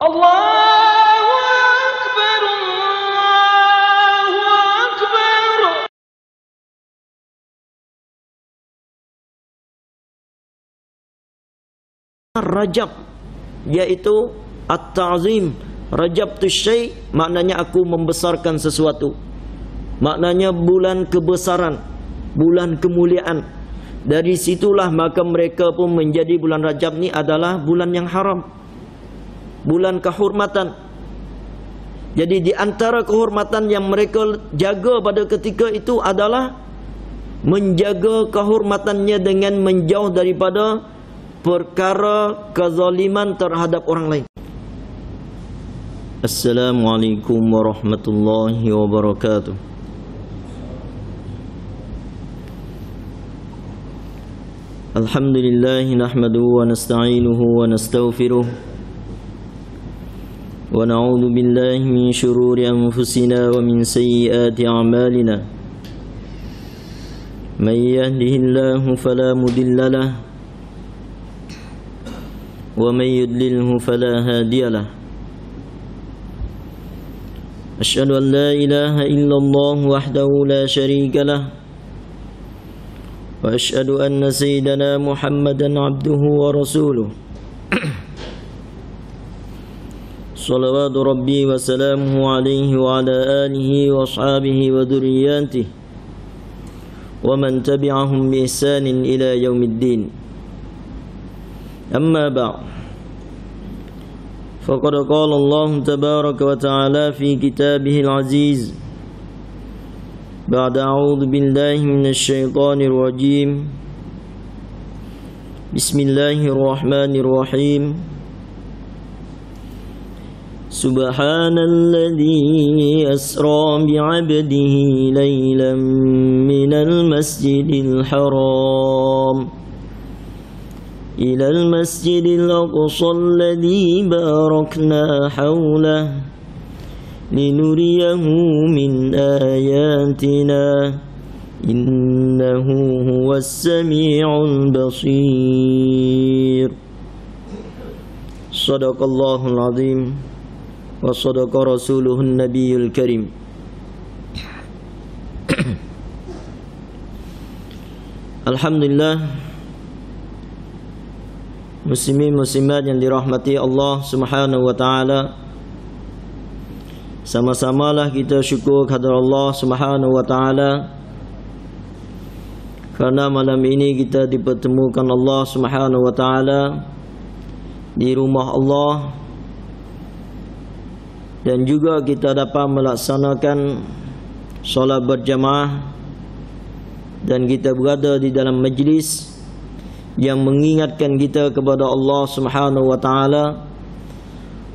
Allahu Akbar, Allahu Akbar. Rajab, yaitu at-ta'zim. Rajab tu syai', maknanya aku membesarkan sesuatu. Maknanya bulan kebesaran, bulan kemuliaan. Dari situlah maka mereka pun menjadi bulan Rajab ni adalah bulan yang haram, bulan kehormatan. Jadi di antara kehormatan yang mereka jaga pada ketika itu adalah menjaga kehormatannya dengan menjauh daripada perkara kezaliman terhadap orang lain. Assalamualaikum warahmatullahi wabarakatuh. Alhamdulillah nahmaduhu wa nasta'inuhu wa nastaghfiruh wa na'udzu billahi min shururi anfusina wa min sayyiati a'malina. May yahdihillahu fala mudilla lahu wa may yudlilhu fala hadiya lahu. Asyhadu an la ilaha illallah wahdahu la syarika lah wa asyhadu anna sayyidana Muhammadan abduhu wa rasuluh. Salawatu rabbi wa salamuhu alaihi wa ala alihi wa ashabihi wa dhurriyyatihi wa man tabi'ahum bi ihsanin ila yaumiddin. Amma ba'd. فقد قال الله تبارك وتعالى في كتابه العزيز بعد أعوذ بالله من الشيطان الرجيم بسم الله الرحمن الرحيم سبحان الذي أسرى بعبده ليلا من المسجد الحرام إلى المسجد الأقصى الذي باركنا حوله لنريه من آياتنا إنه هو السميع البصير. صدق الله العظيم وصدق رسوله النبي الكريم. Alhamdulillah, muslimin muslimat yang dirahmati Allah Subhanahu wa taala, sama-samalah kita syukur kepada Allah Subhanahu wa taala kerana malam ini kita dipertemukan Allah Subhanahu wa taala di rumah Allah, dan juga kita dapat melaksanakan solat berjamaah, dan kita berada di dalam majlis yang mengingatkan kita kepada Allah Subhanahu wa taala.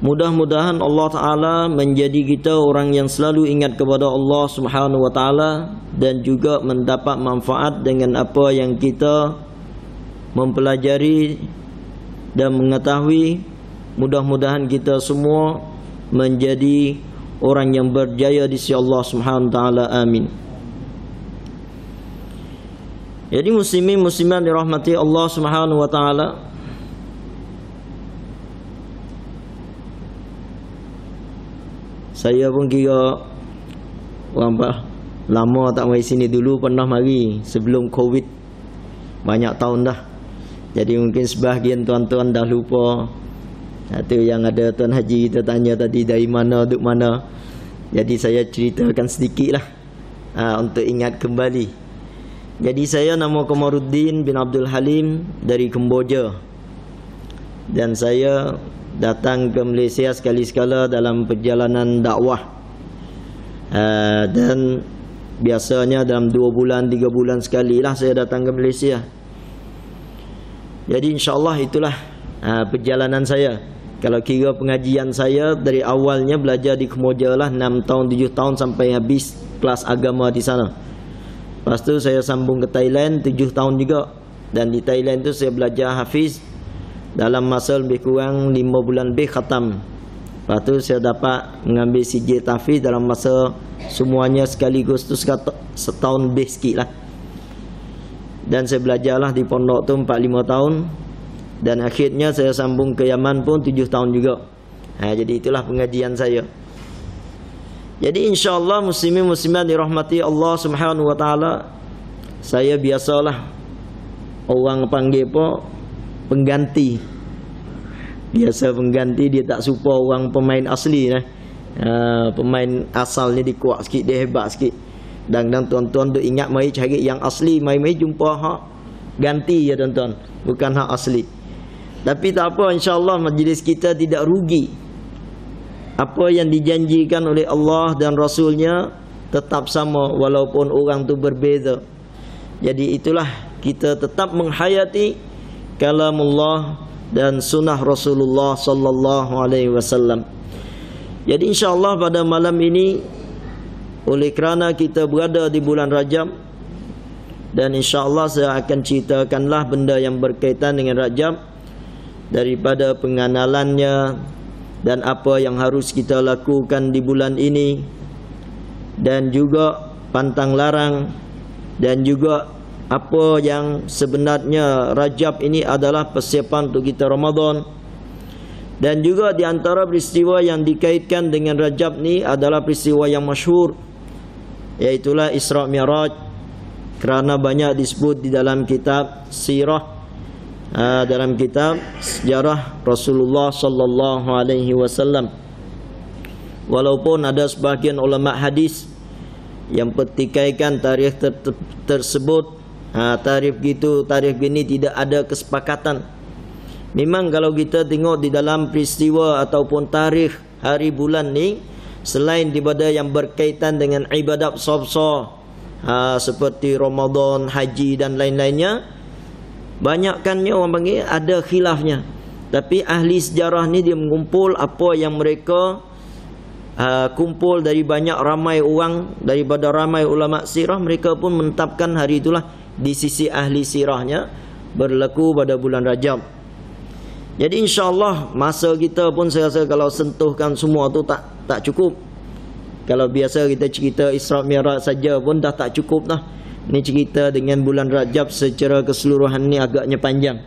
Mudah-mudahan Allah taala menjadi kita orang yang selalu ingat kepada Allah Subhanahu wa taala dan juga mendapat manfaat dengan apa yang kita mempelajari dan mengetahui. Mudah-mudahan kita semua menjadi orang yang berjaya di sisi Allah Subhanahu wa taala. Amin. Jadi muslimin muslimat dirahmati Allah Subhanahu wa taala, saya pun kira lama tak mari sini. Dulu pernah mari sebelum Covid, banyak tahun dah. Jadi mungkin sebahagian tuan-tuan dah lupa. Itu yang ada Tuan Haji kita tanya tadi, dari mana, duduk mana. Jadi saya ceritakan sedikit lah untuk ingat kembali. Jadi saya nama Komaruddin bin Abdul Halim dari Kemboja, dan saya datang ke Malaysia sekali-sekala dalam perjalanan dakwah, dan biasanya dalam 2 bulan 3 bulan sekali lah saya datang ke Malaysia. Jadi insyaAllah itulah perjalanan saya. Kalau kira pengajian saya dari awalnya belajar di Kemboja lah 6 tahun 7 tahun sampai habis kelas agama di sana. Lepas tu saya sambung ke Thailand 7 tahun juga, dan di Thailand tu saya belajar hafiz dalam masa lebih kurang 5 bulan lebih khatam. Lepas tu saya dapat mengambil sijil tahfiz dalam masa semuanya sekaligus tu setahun lebih sikit lah. Dan saya belajarlah di pondok tu 4-5 tahun, dan akhirnya saya sambung ke Yaman pun 7 tahun juga. Jadi itulah pengajian saya. Jadi insya-Allah muslimin muslimat dirahmati Allah Subhanahu wa taala, saya biasalah orang panggil apa pengganti. Biasa pengganti, dia tak suka orang pemain asli nah. Pemain asal ni dia kuat sikit, dia hebat sikit. Dan tuan-tuan tu ingat mai cari yang asli, mai jumpa hak ganti ya tuan-tuan, bukan hak asli. Tapi tak apa, insya-Allah majlis kita tidak rugi. Apa yang dijanjikan oleh Allah dan Rasulnya tetap sama walaupun orang tu berbeza. Jadi itulah kita tetap menghayati kalamullah dan sunnah Rasulullah sallallahu alaihi wasallam. Jadi insya-Allah pada malam ini, oleh kerana kita berada di bulan Rajab, dan insya-Allah saya akan ceritakanlah benda yang berkaitan dengan Rajab, daripada pengenalannya dan apa yang harus kita lakukan di bulan ini, dan juga pantang larang, dan juga apa yang sebenarnya Rajab ini adalah persiapan untuk kita Ramadan. Dan juga di antara peristiwa yang dikaitkan dengan Rajab ni adalah peristiwa yang masyhur, iaitulah Isra Mi'raj, kerana banyak disebut di dalam kitab sirah, dalam kitab sejarah Rasulullah sallallahu alaihi wasallam. Walaupun ada sebahagian ulama hadis yang pertikaikan tarikh tersebut, tarikh gitu, tarikh gini tidak ada kesepakatan. Memang kalau kita tengok di dalam peristiwa ataupun tarikh hari bulan ni, selain daripada yang berkaitan dengan ibadat besar-besar seperti Ramadan, haji dan lain-lainnya, banyakkannya orang panggil ada khilafnya. Tapi ahli sejarah ni dia mengumpul apa yang mereka kumpul dari banyak ramai orang, daripada ramai ulama sirah. Mereka pun menetapkan hari itulah di sisi ahli sirahnya berlaku pada bulan Rajab. Jadi insya-Allah masa kita pun saya rasa kalau sentuhkan semua tu tak cukup. Kalau biasa kita cerita Isra Mi'raj saja pun dah tak cukup dah. Ini cerita dengan bulan Rajab secara keseluruhan ni agaknya panjang.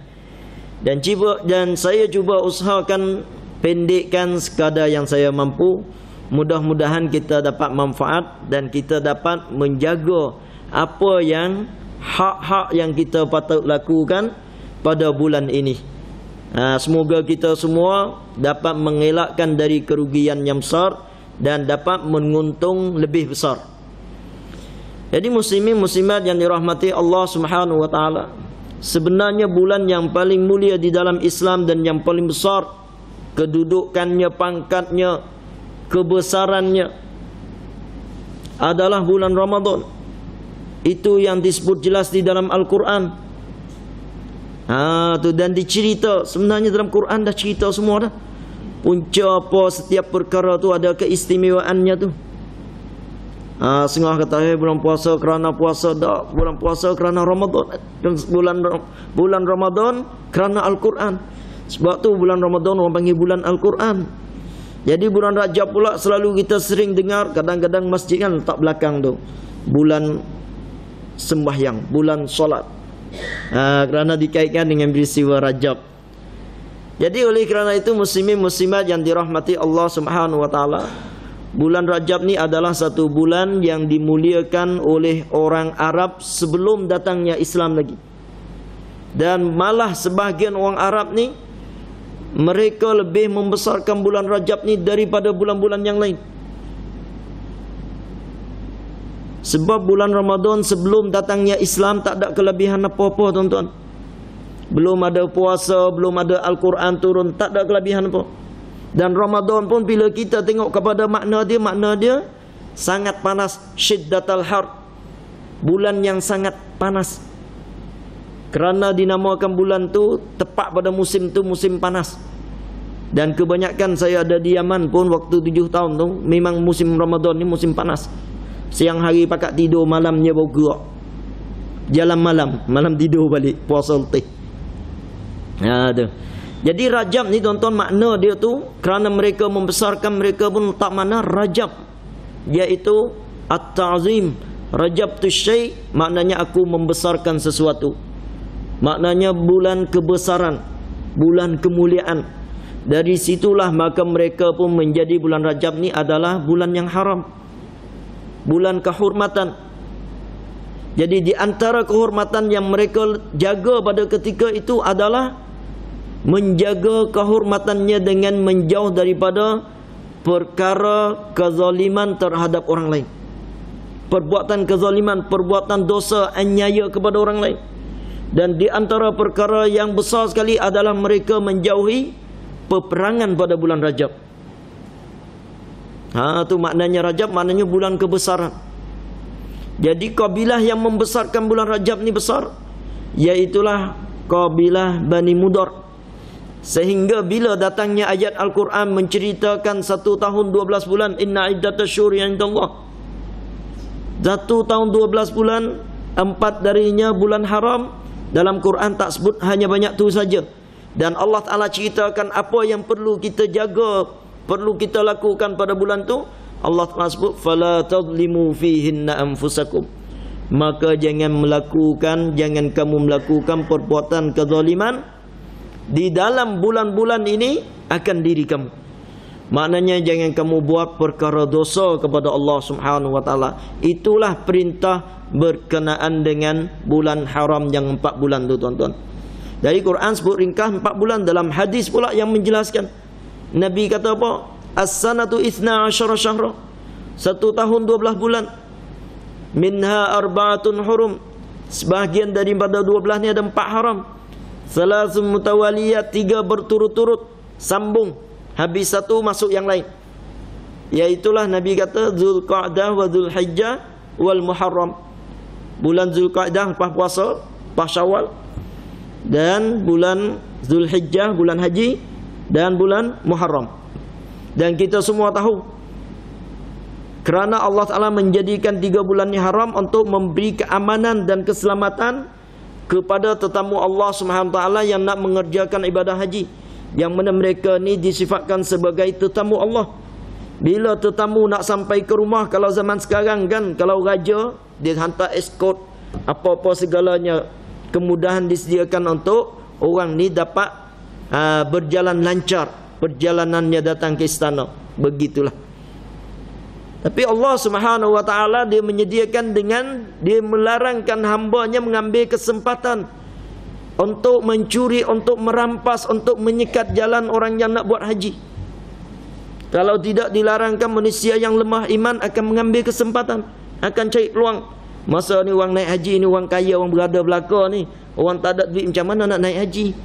Dan saya cuba usahakan pendekkan sekadar yang saya mampu. Mudah-mudahan kita dapat manfaat dan kita dapat menjaga apa yang hak-hak yang kita patut lakukan pada bulan ini. Semoga kita semua dapat mengelakkan dari kerugian yang besar dan dapat menguntung lebih besar. Jadi muslimin muslimat yang dirahmati Allah Subhanahu wa taala, sebenarnya bulan yang paling mulia di dalam Islam dan yang paling besar kedudukannya, pangkatnya, kebesarannya adalah bulan Ramadan. Itu yang disebut jelas di dalam Al-Quran. Dan dicerita sebenarnya dalam Quran dah cerita semua dah. Punca apa setiap perkara tu ada keistimewaannya tu. Setengah kata bulan puasa kerana puasa, dak, bulan puasa kerana Ramadan, dan bulan Ramadan kerana Al-Quran. Sebab tu bulan Ramadan orang panggil bulan Al-Quran. Jadi bulan Rajab pula selalu kita sering dengar, kadang-kadang masjid kan letak belakang tu, bulan sembahyang, bulan solat. Kerana dikaitkan dengan peristiwa Rajab. Jadi oleh kerana itu muslimin muslimat yang dirahmati Allah Subhanahu wa taala, bulan Rajab ni adalah satu bulan yang dimuliakan oleh orang Arab sebelum datangnya Islam lagi. Dan malah sebahagian orang Arab ni, mereka lebih membesarkan bulan Rajab ni daripada bulan-bulan yang lain. Sebab bulan Ramadan sebelum datangnya Islam tak ada kelebihan apa-apa tuan-tuan. Belum ada puasa, belum ada Al-Quran turun, tak ada kelebihan apa. Dan Ramadan pun bila kita tengok kepada makna dia sangat panas, syiddatal har, bulan yang sangat panas. Kerana dinamakan bulan tu tepat pada musim tu, musim panas. Dan kebanyakan saya ada di Yaman pun waktu 7 tahun tu, memang musim Ramadan ni musim panas. Siang hari pakat tidur, malamnya baru gerak. Jalan malam tidur balik, puasa letih. Tu. Jadi Rajab ni tuan-tuan, makna dia tu kerana mereka membesarkan, mereka pun letak makna Rajab, iaitu at-ta'zim. Rajab tu syai', maknanya aku membesarkan sesuatu. Maknanya bulan kebesaran, bulan kemuliaan. Dari situlah maka mereka pun menjadi bulan Rajab ni adalah bulan yang haram, bulan kehormatan. Jadi di antara kehormatan yang mereka jaga pada ketika itu adalah menjaga kehormatannya dengan menjauh daripada perkara kezaliman terhadap orang lain, perbuatan kezaliman, perbuatan dosa, aniaya kepada orang lain. Dan di antara perkara yang besar sekali adalah mereka menjauhi peperangan pada bulan Rajab. Itu maknanya Rajab, maknanya bulan kebesaran. Jadi kabilah yang membesarkan bulan Rajab ni besar, iaitulah kabilah Bani Mudar. Sehingga bila datangnya ayat Al-Quran menceritakan 1 tahun 12 bulan, inna iddatash syuri 'indallah, 1 tahun 12 bulan, 4 darinya bulan haram. Dalam Quran tak sebut, hanya banyak tu saja. Dan Allah Ta'ala ceritakan apa yang perlu kita jaga, perlu kita lakukan pada bulan tu. Allah Ta'ala sebut, fala tadlimu fihinna anfusakum, maka jangan kamu melakukan perbuatan kezaliman di dalam bulan-bulan ini akan diri kamu. Maknanya jangan kamu buat perkara dosa kepada Allah Subhanahu wa taala. Itulah perintah berkenaan dengan bulan haram yang 4 bulan tu, tuan-tuan. Dari Quran sebut ringkas 4 bulan, dalam hadis pula yang menjelaskan. Nabi kata apa? As-sanatu 12 syahra, 1 tahun 12 bulan. Minha arba'atun hurum, sebahagian daripada 12 ni ada 4 haram. Salasun mutawaliyat, 3 berturut-turut, sambung, habis 1 masuk yang lain. Iaitulah Nabi kata Zulqa'dah wa Zulhijjah wal Muharram. Bulan Zulqa'dah lepas puasa, lepas Syawal, dan bulan Zulhijjah bulan haji, dan bulan Muharram. Dan kita semua tahu kerana Allah Ta'ala menjadikan 3 bulan ini haram untuk memberi keamanan dan keselamatan kepada tetamu Allah Subhanahu Ta'ala yang nak mengerjakan ibadah haji, yang mana mereka ni disifatkan sebagai tetamu Allah. Bila tetamu nak sampai ke rumah, kalau zaman sekarang kan, kalau raja dia hantar escort, apa-apa segalanya, kemudahan disediakan untuk orang ni dapat berjalan lancar perjalanannya datang ke istana. Begitulah. Tapi Allah Subhanahu wa taala dia menyediakan dengan dia melarangkan hamba-Nya mengambil kesempatan untuk mencuri, untuk merampas, untuk menyekat jalan orang yang nak buat haji. Kalau tidak dilarangkan, manusia yang lemah iman akan mengambil kesempatan, akan cari peluang. Masa ni orang naik haji ni orang kaya, orang berada belaka ni, orang tak ada duit macam mana nak naik haji?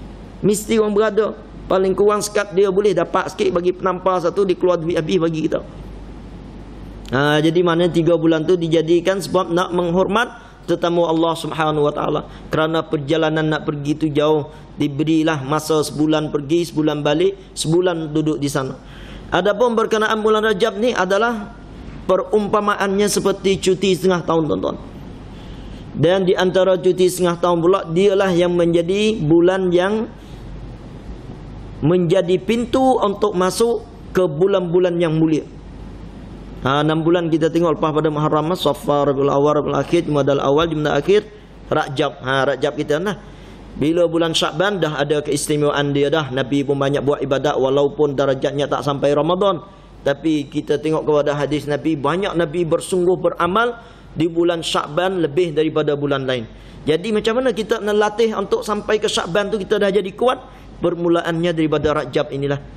Mesti orang berada. Paling kurang sekat dia boleh dapat sikit bagi penampar satu, dia keluar duit habis bagi kita. Jadi maknanya 3 bulan tu dijadikan sebab nak menghormat tetamu Allah Subhanahu wa taala. Kerana perjalanan nak pergi tu jauh, diberilah masa sebulan pergi, sebulan balik, sebulan duduk di sana. Adapun berkenaan bulan Rajab ni adalah perumpamaannya seperti cuti setengah tahun, tuan-tuan. Dan di antara cuti setengah tahun pula, dialah yang menjadi bulan yang menjadi pintu untuk masuk ke bulan-bulan yang mulia. 6 bulan kita tengok lepas pada Muharram, Safar, Rabiul Awal, Rabiul Akhir, Jumadal Awal, Jumadal Akhir, Rajab. Rajab kita nah. Bila bulan Sya'ban dah ada keistimewaan dia dah. Nabi pun banyak buat ibadat walaupun darajatnya tak sampai Ramadan. Tapi kita tengok kepada hadis Nabi, banyak Nabi bersungguh beramal di bulan Sya'ban lebih daripada bulan lain. Jadi macam mana kita nak latih untuk sampai ke Sya'ban tu kita dah jadi kuat? Permulaannya daripada Rajab inilah.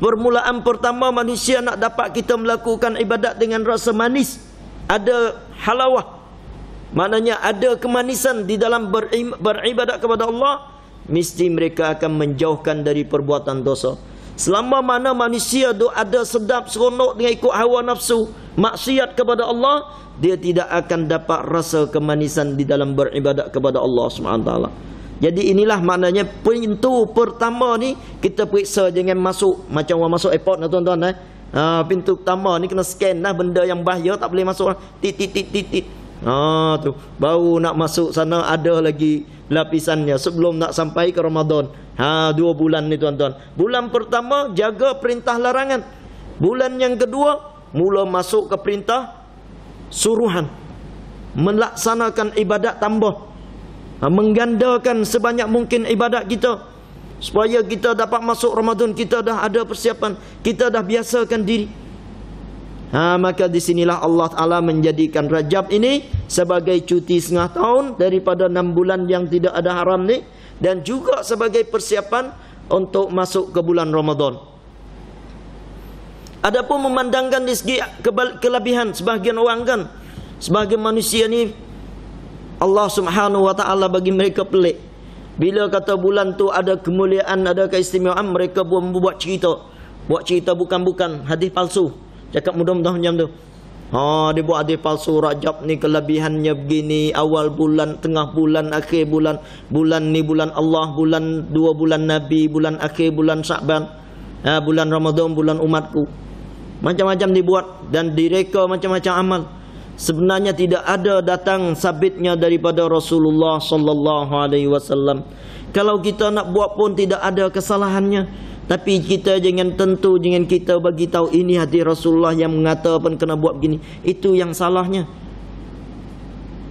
Permulaan pertama manusia nak dapat kita melakukan ibadat dengan rasa manis, ada halawah, maknanya ada kemanisan di dalam beribadat kepada Allah, mesti mereka akan menjauhkan dari perbuatan dosa. Selama mana manusia ada sedap seronok dengan ikut hawa nafsu, maksiat kepada Allah, dia tidak akan dapat rasa kemanisan di dalam beribadat kepada Allah SWT. Jadi inilah maknanya pintu pertama ni kita periksa jangan masuk macam orang masuk airport, tuan-tuan. Pintu pertama ni kena scan lah benda yang bahaya, tak boleh masuk. Tit. Tu baru nak masuk sana ada lagi lapisannya sebelum nak sampai ke Ramadan. 2 bulan ni, tuan-tuan. Bulan pertama jaga perintah larangan. Bulan yang kedua mula masuk ke perintah suruhan, melaksanakan ibadat tambah, menggandakan sebanyak mungkin ibadat kita supaya kita dapat masuk Ramadan, kita dah ada persiapan, kita dah biasakan diri. Maka di sinilah Allah Ta'ala menjadikan Rajab ini sebagai cuti setengah tahun daripada 6 bulan yang tidak ada haram ni, dan juga sebagai persiapan untuk masuk ke bulan Ramadan. Adapun memandangkan di segi kelebihan, sebahagian orang kan, sebahagian manusia ni Allah Subhanahu Wa Ta'ala bagi mereka pelik. Bila kata bulan tu ada kemuliaan, ada keistimewaan, mereka pun buat cerita. Buat cerita bukan-bukan, hadis palsu. Cakap mudah-mudahan macam tu. Dia buat hadis palsu. Rajab ni kelebihannya begini, awal bulan, tengah bulan, akhir bulan. Bulan ni bulan Allah, bulan 2 bulan Nabi, bulan akhir bulan Sya'ban, bulan Ramadan, bulan umatku. Macam-macam dibuat dan direka macam-macam amal. Sebenarnya tidak ada datang sabitnya daripada Rasulullah sallallahu alaihi wasallam. Kalau kita nak buat pun tidak ada kesalahannya. Tapi kita jangan kita bagi tahu ini hadis Rasulullah yang mengatakan kena buat begini. Itu yang salahnya.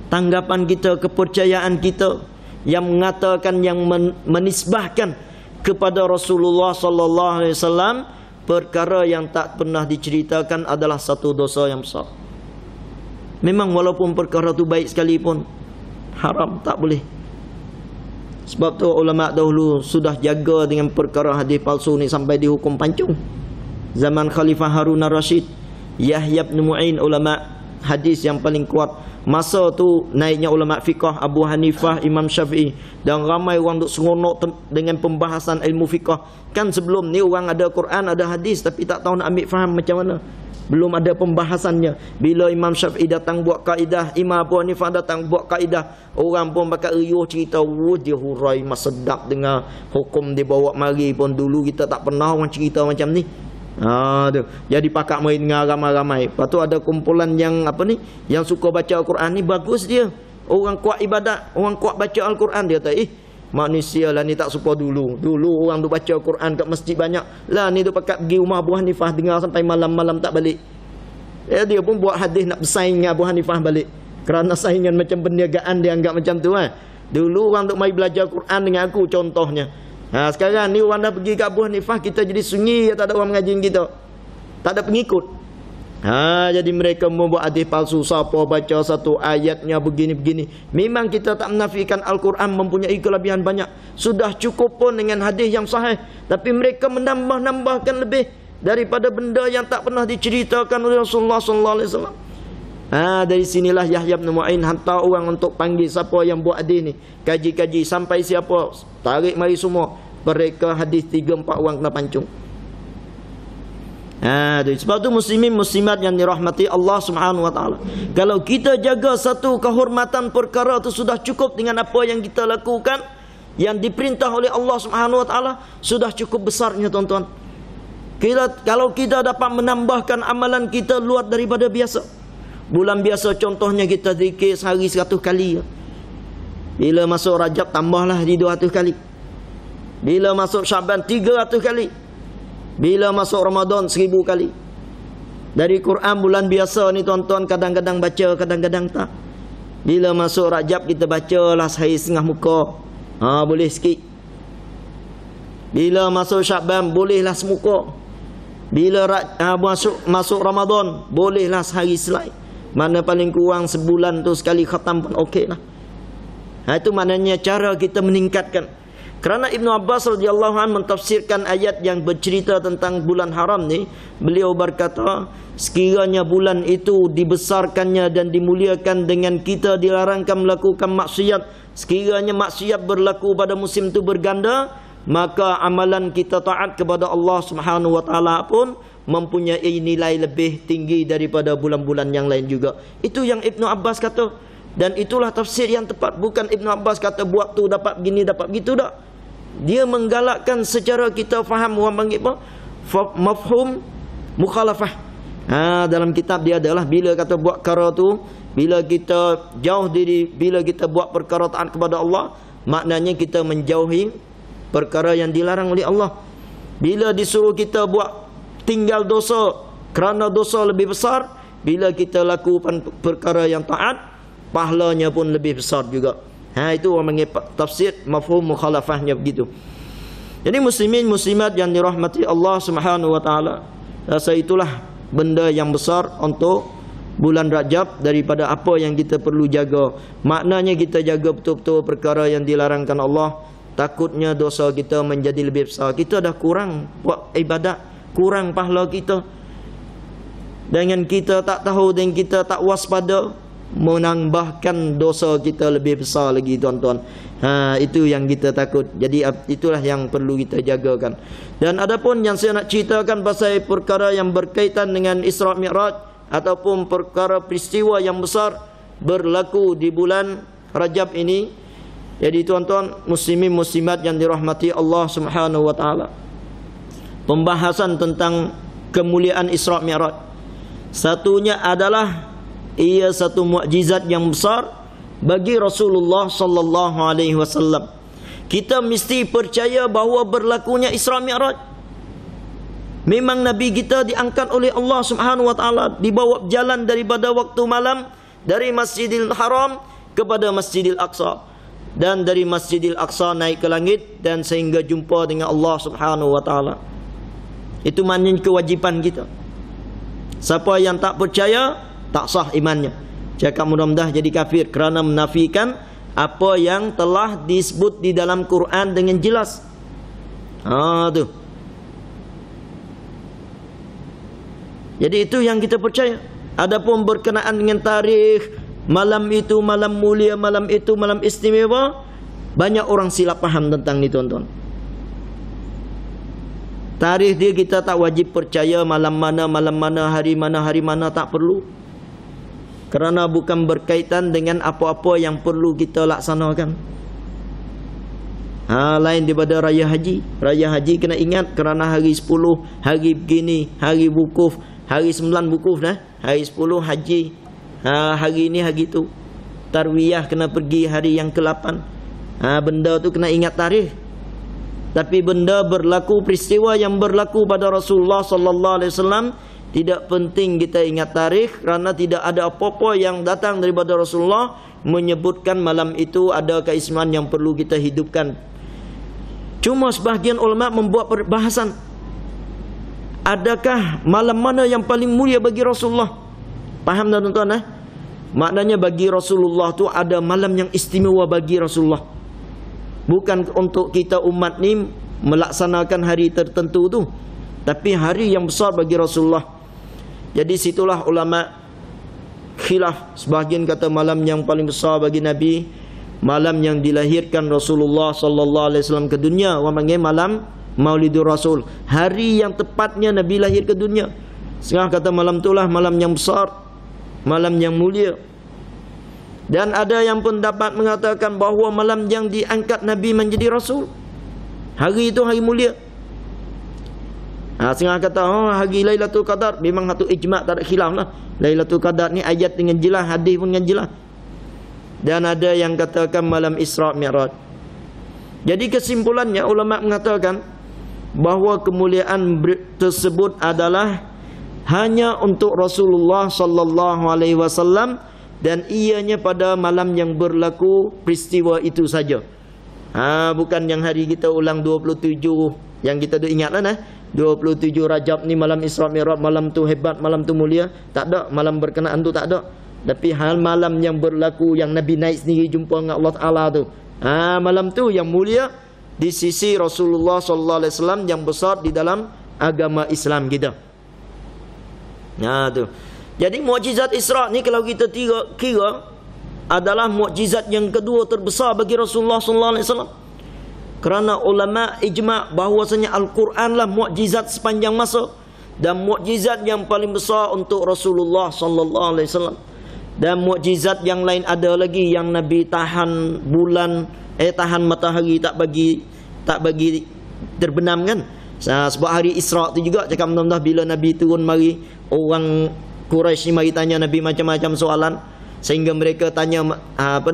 Tanggapan kita, kepercayaan kita yang mengatakan, yang menisbahkan kepada Rasulullah sallallahu alaihi wasallam perkara yang tak pernah diceritakan adalah satu dosa yang besar. Memang walaupun perkara tu baik sekalipun, haram, tak boleh. Sebab tu ulama dahulu sudah jaga dengan perkara hadis palsu ni sampai dihukum pancung. Zaman Khalifah Harun al-Rashid, Yahya bin Mu'in, ulama hadis yang paling kuat. Masa tu naiknya ulama fiqh, Abu Hanifah, Imam Syafi'i, dan ramai orang duk seronok dengan pembahasan ilmu fiqh. Kan sebelum ni orang ada Quran, ada hadis, tapi tak tahu nak ambil faham macam mana. Belum ada pembahasannya. Bila Imam Syafi'i datang buat kaedah, Imam Abu Hanifah datang buat kaedah, orang pun pakai riuh cerita, dia hurai mas sedap dengar hukum dia bawa mari pun. Dulu kita tak pernah orang cerita macam ni. Tu. Jadi pakak main dengar ramai-ramai. Lepas tu ada kumpulan yang yang suka baca Al-Quran ni, bagus dia. Orang kuat ibadat, orang kuat baca Al-Quran. Dia kata, manusia lah ni tak suka dulu. Dulu orang tu baca Quran kat masjid banyak. Lah ni tu pakat pergi rumah Abu Hanifah dengar sampai malam-malam tak balik. Dia pun buat hadis nak bersaing dengan Abu Hanifah balik. Kerana saingan macam perniagaan dia anggap macam tu. Dulu orang tu mari belajar Quran dengan aku contohnya. Sekarang ni orang dah pergi kat Abu Hanifah, kita jadi sunyi, tak ada orang mengaji kita. Tak ada pengikut. Jadi mereka membuat hadis palsu. Siapa baca satu ayatnya begini-begini. Memang kita tak menafikan Al-Quran mempunyai kelebihan banyak. Sudah cukup pun dengan hadis yang sahih. Tapi mereka menambah-nambahkan lebih daripada benda yang tak pernah diceritakan oleh Rasulullah sallallahu alaihi wasallam. Dari sinilah Yahya bin Mu'in hantar orang untuk panggil siapa yang buat hadis ni. Kaji-kaji sampai siapa, tarik mari semua. Mereka hadis 3-4 orang kena pancung. Sebab tu muslimin muslimat yang dirahmati Allah Subhanahu wa taala. Kalau kita jaga satu kehormatan perkara itu sudah cukup dengan apa yang kita lakukan, yang diperintah oleh Allah Subhanahu wa taala, sudah cukup besarnya tuan-tuan. Kalau kita dapat menambahkan amalan kita luar daripada biasa. Bulan biasa contohnya kita zikir sehari 100 kali. Bila masuk Rajab tambahlah di 200 kali. Bila masuk Syaban 300 kali. Bila masuk Ramadan 1000 kali. Dari Quran bulan biasa ni tuan-tuan kadang-kadang baca, kadang-kadang tak. Bila masuk Rajab kita bacalah sehari setengah muka. Boleh sikit. Bila masuk Syaban bolehlah semuka. Bila masuk Ramadan bolehlah sehari selai. Mana paling kurang sebulan tu sekali khatam pun okey lah. Itu maknanya cara kita meningkatkan. Kerana Ibn Abbas radhiyallahu anhu mentafsirkan ayat yang bercerita tentang bulan haram ni, beliau berkata, sekiranya bulan itu dibesarkannya dan dimuliakan dengan kita dilarangkan melakukan maksiat, sekiranya maksiat berlaku pada musim itu berganda, maka amalan kita taat kepada Allah Subhanahu wa taala pun mempunyai nilai lebih tinggi daripada bulan-bulan yang lain juga. Itu yang Ibn Abbas kata, dan itulah tafsir yang tepat. Bukan Ibn Abbas kata buat tu dapat begini dapat begitu, tak. Dia menggalakkan secara kita faham, orang panggil apa? Mafhum mukhalafah. Dalam kitab dia adalah bila kata buat perkara tu, bila kita jauh diri, bila kita buat perkara taat kepada Allah, maknanya kita menjauhi perkara yang dilarang oleh Allah. Bila disuruh kita buat tinggal dosa kerana dosa lebih besar, bila kita lakukan perkara yang taat, pahalanya pun lebih besar juga. Itu orang panggil tafsir mafhum mukhalafahnya begitu. Jadi muslimin muslimat yang dirahmati Allah Subhanahu wa taala, rasa itulah benda yang besar untuk bulan Rajab daripada apa yang kita perlu jaga. Maknanya kita jaga betul-betul perkara yang dilarangkan Allah. Takutnya dosa kita menjadi lebih besar. Kita dah kurang buat ibadat, kurang pahala kita. Dengan kita tak tahu dan kita tak waspada, menambahkan dosa kita lebih besar lagi, tuan-tuan. Itu yang kita takut. Jadi itulah yang perlu kita jagakan. Dan adapun yang saya nak ceritakan pasal perkara yang berkaitan dengan Isra Mi'raj ataupun perkara peristiwa yang besar berlaku di bulan Rajab ini. Jadi tuan-tuan muslimin muslimat yang dirahmati Allah Subhanahu wa taala, pembahasan tentang kemuliaan Isra Mi'raj, satunya adalah ia satu mukjizat yang besar bagi Rasulullah sallallahu alaihi wasallam. Kita mesti percaya bahawa berlakunya Isra Mi'raj. Memang Nabi kita diangkat oleh Allah Subhanahu wa taala, dibawa berjalan daripada waktu malam dari Masjidil Haram kepada Masjidil Aqsa, dan dari Masjidil Aqsa naik ke langit dan sehingga jumpa dengan Allah Subhanahu wa taala. Itu maknanya kewajipan kita. Siapa yang tak percaya, tak sah imannya. Cakap mudah-mudah jadi kafir kerana menafikan apa yang telah disebut di dalam Quran dengan jelas. Tu. Jadi itu yang kita percaya. Adapun berkenaan dengan tarikh, malam itu malam mulia, malam itu malam istimewa, banyak orang silap faham tentang ni, tuan-tuan. Tarikh dia kita tak wajib percaya malam mana, hari mana, tak perlu. Kerana bukan berkaitan dengan apa-apa yang perlu kita laksanakan. Lain daripada raya haji. Raya haji kena ingat kerana hari 10, hari begini, hari wukuf, hari 9 wukuf dah, hari 10 haji. Hari ini hari tu tarwiyah kena pergi hari yang ke-8. Benda tu kena ingat tarikh. Tapi benda berlaku, peristiwa yang berlaku pada Rasulullah sallallahu alaihi wasallam, tidak penting kita ingat tarikh kerana tidak ada apa-apa yang datang daripada Rasulullah menyebutkan malam itu ada keistimewaan yang perlu kita hidupkan. Cuma sebahagian ulama membuat perbahasan, adakah malam mana yang paling mulia bagi Rasulullah? Faham tak, tuan-tuan? Maknanya bagi Rasulullah tu ada malam yang istimewa bagi Rasulullah. Bukan untuk kita umat ni melaksanakan hari tertentu tu, tapi hari yang besar bagi Rasulullah. Jadi situlah ulama khilaf. Sebahagian kata malam yang paling besar bagi Nabi, malam yang dilahirkan Rasulullah sallallahu alaihi wasallam ke dunia, orang panggil malam Maulidur Rasul, hari yang tepatnya Nabi lahir ke dunia. Setengah kata malam itulah malam yang besar, malam yang mulia. Dan ada yang pun dapat mengatakan bahawa malam yang diangkat Nabi menjadi Rasul, hari itu hari mulia. Setengah kata hari Lailatul Qadar, memang satu ijma', tak ada khilaf lah. Lailatul Qadar ni ayat dengan jelas, hadis pun dengan jelas. Dan ada yang katakan malam Isra Mi'raj. Jadi kesimpulannya ulama mengatakan bahawa kemuliaan tersebut adalah hanya untuk Rasulullah sallallahu alaihi wasallam, dan ianya pada malam yang berlaku peristiwa itu saja. Bukan yang hari kita ulang 27 yang kita ingat lah 27 Rajab ni malam Isra Mi'raj, malam tu hebat, malam tu mulia. Tak ada, malam berkenaan tu tak ada. Tapi hal malam yang berlaku yang Nabi naik sendiri jumpa dengan Allah Taala tu, malam tu yang mulia di sisi Rasulullah sallallahu alaihi wasallam, yang besar di dalam agama Islam kita. Tu. Jadi mukjizat Isra ni kalau kita kira adalah mukjizat yang kedua terbesar bagi Rasulullah sallallahu alaihi wasallam. Kerana ulama ijma' bahawasanya Al-Quran lah mukjizat sepanjang masa, dan mukjizat yang paling besar untuk Rasulullah sallallahu alaihi wasallam. Dan mukjizat yang lain ada lagi, yang Nabi tahan bulan, tahan matahari, tak bagi terbenam kan. Sebab hari Isra tu juga cakap mudah-mudah bila Nabi turun mari, orang Quraisy ni mari tanya Nabi macam-macam soalan, sehingga mereka tanya